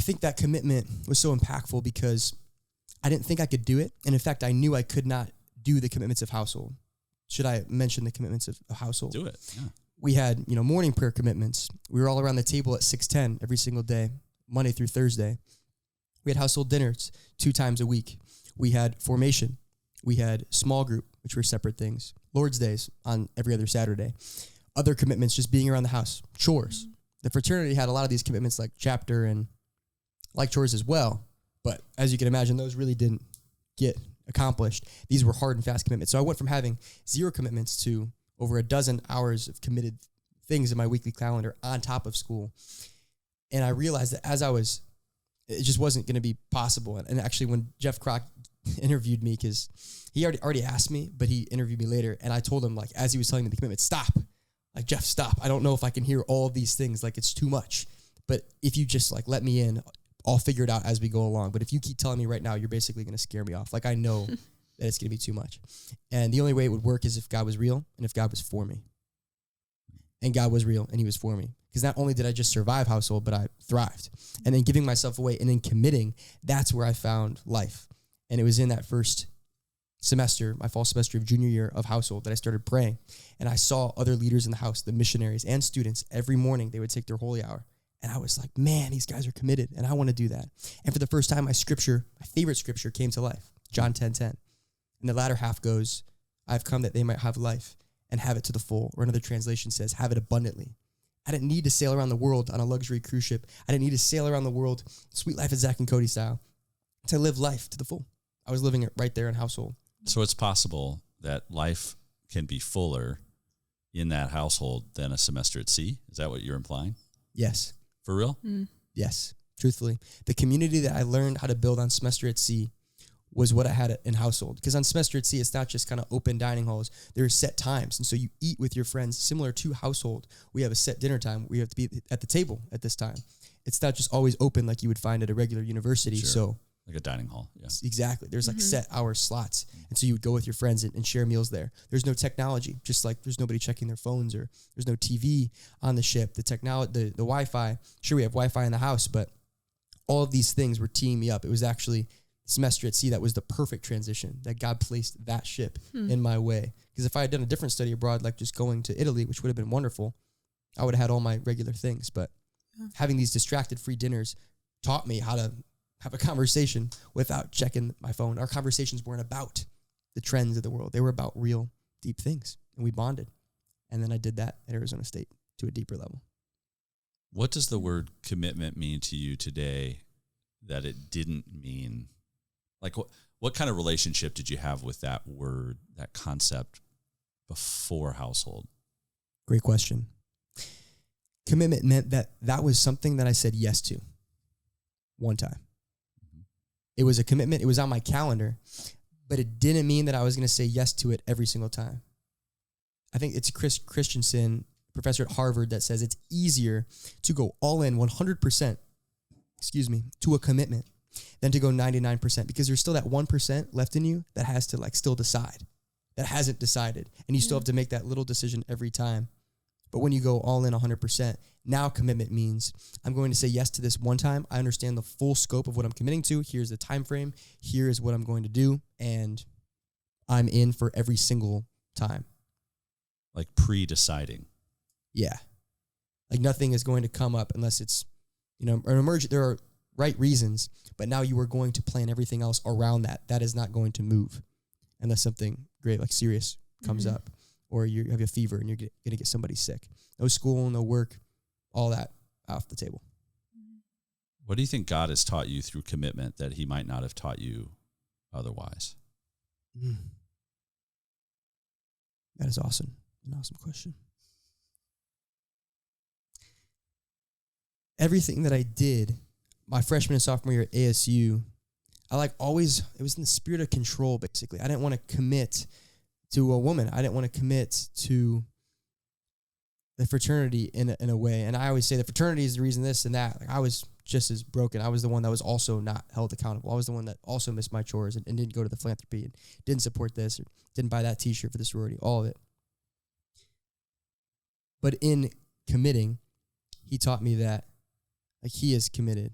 think that commitment was so impactful because I didn't think I could do it. And in fact, I knew I could not do the commitments of household. Should I mention the commitments of household? Do it. Yeah. We had, morning prayer commitments. We were all around the table at 6:10 every single day, Monday through Thursday. We had household dinners 2 times a week. We had formation. We had small group, which were separate things. Lord's Days on every other Saturday. Other commitments, just being around the house. Chores. The fraternity had a lot of these commitments like chapter and like chores as well. But as you can imagine, those really didn't get accomplished. These were hard and fast commitments. So I went from having 0 commitments to over a dozen hours of committed things in my weekly calendar on top of school. And I realized that it just wasn't going to be possible. And actually when Jeff Kroc interviewed me, because he already asked me, but he interviewed me later. And I told him, like, as he was telling me the commitment, stop. Like, Jeff, stop. I don't know if I can hear all of these things. Like, it's too much. But if you just let me in, I'll figure it out as we go along. But if you keep telling me right now, you're basically going to scare me off. Like, I know that it's going to be too much. And the only way it would work is if God was real and if God was for me. And God was real and he was for me. Because not only did I just survive household, but I thrived. And then giving myself away and then committing, that's where I found life. And it was in that first semester, my fall semester of junior year of household, that I started praying. And I saw other leaders in the house, the missionaries and students, every morning they would take their holy hour. And I was like, man, these guys are committed and I want to do that. And for the first time, my favorite scripture came to life, John 10:10. And the latter half goes, I've come that they might have life and have it to the full. Or another translation says, have it abundantly. I didn't need to sail around the world on a luxury cruise ship. I didn't need to sail around the world, sweet life of Zach and Cody style, to live life to the full. I was living it right there in household. So it's possible that life can be fuller in that household than a semester at sea? Is that what you're implying? Yes. For real? Yes, truthfully. The community that I learned how to build on semester at sea was what I had in household. Because on semester at sea, it's not just kind of open dining halls. There are set times. And so you eat with your friends, similar to household. We have a set dinner time. We have to be at the table at this time. It's not just always open like you would find at a regular university. Sure. So like a dining hall. Yeah. Exactly. There's like set hour slots. And so you would go with your friends and share meals there. There's no technology, just like there's nobody checking their phones or there's no TV on the ship. The technology, the Wi-Fi, sure we have Wi-Fi in the house, but all of these things were teeing me up. It was actually semester at sea that was the perfect transition, that God placed that ship in my way. Because if I had done a different study abroad, like just going to Italy, which would have been wonderful, I would have had all my regular things. But having these distracted free dinners taught me how to have a conversation without checking my phone. Our conversations weren't about the trends of the world. They were about real deep things. And we bonded. And then I did that at Arizona State to a deeper level. What does the word commitment mean to you today that it didn't mean? Like what kind of relationship did you have with that word, that concept before household? Great question. Commitment meant that was something that I said yes to one time. It was a commitment. It was on my calendar, but it didn't mean that I was going to say yes to it every single time. I think it's Chris Christensen, professor at Harvard, that says it's easier to go all in 100%, to a commitment than to go 99%, because there's still that 1% left in you that has to still decide, that hasn't decided. And you still have to make that little decision every time. But when you go all in 100%, now commitment means I'm going to say yes to this one time. I understand the full scope of what I'm committing to. Here's the time frame. Here is what I'm going to do. And I'm in for every single time. Like pre-deciding. Yeah. Like nothing is going to come up unless it's, an emergent. There are right reasons, but now you are going to plan everything else around that. That is not going to move unless something great, like serious, comes up. Or you have a fever and you're going to get somebody sick. No school, no work, all that off the table. What do you think God has taught you through commitment that he might not have taught you otherwise? That is awesome. An awesome question. Everything that I did my freshman and sophomore year at ASU, it was in the spirit of control, basically. I didn't want to commit to a woman. I didn't want to commit to the fraternity in a way. And I always say the fraternity is the reason this and that. I was just as broken. I was the one that was also not held accountable. I was the one that also missed my chores and didn't go to the philanthropy and didn't support this or didn't buy that t-shirt for the sorority, all of it. But in committing, he taught me that he is committed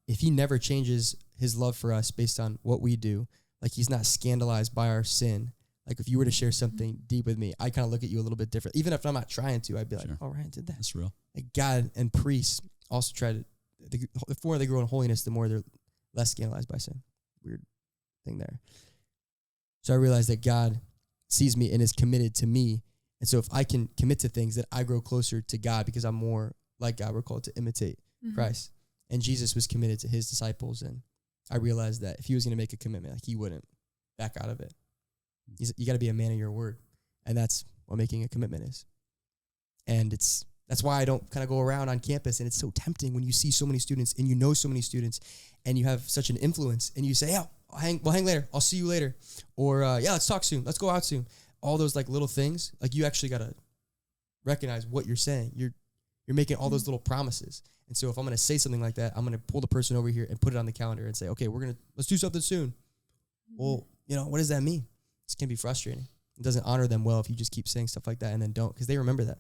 If he never changes his love for us based on what we do, like he's not scandalized by our sin. Like if you were to share something deep with me, I kind of look at you a little bit different. Even if I'm not trying to, I'd be like, oh, Ryan did that. That's real. Like God and priests also try to, the more they grow in holiness, the more they're less scandalized by sin. Weird thing there. So I realized that God sees me and is committed to me. And so if I can commit to things, that I grow closer to God because I'm more like God. We're called to imitate Christ. And Jesus was committed to his disciples. And I realized that if he was going to make a commitment, like he wouldn't back out of it. You got to be a man of your word. And that's what making a commitment is. And that's why I don't kind of go around on campus. And it's so tempting when you see so many students and you know so many students and you have such an influence and you say, yeah, we'll hang later. I'll see you later. Or, yeah, let's talk soon. Let's go out soon. All those like little things, like you actually got to recognize what you're saying. You're making all those little promises. And so if I'm going to say something like that, I'm going to pull the person over here and put it on the calendar and say, okay, let's do something soon. Well, what does that mean? This can be frustrating. It doesn't honor them well if you just keep saying stuff like that and then don't, because they remember that.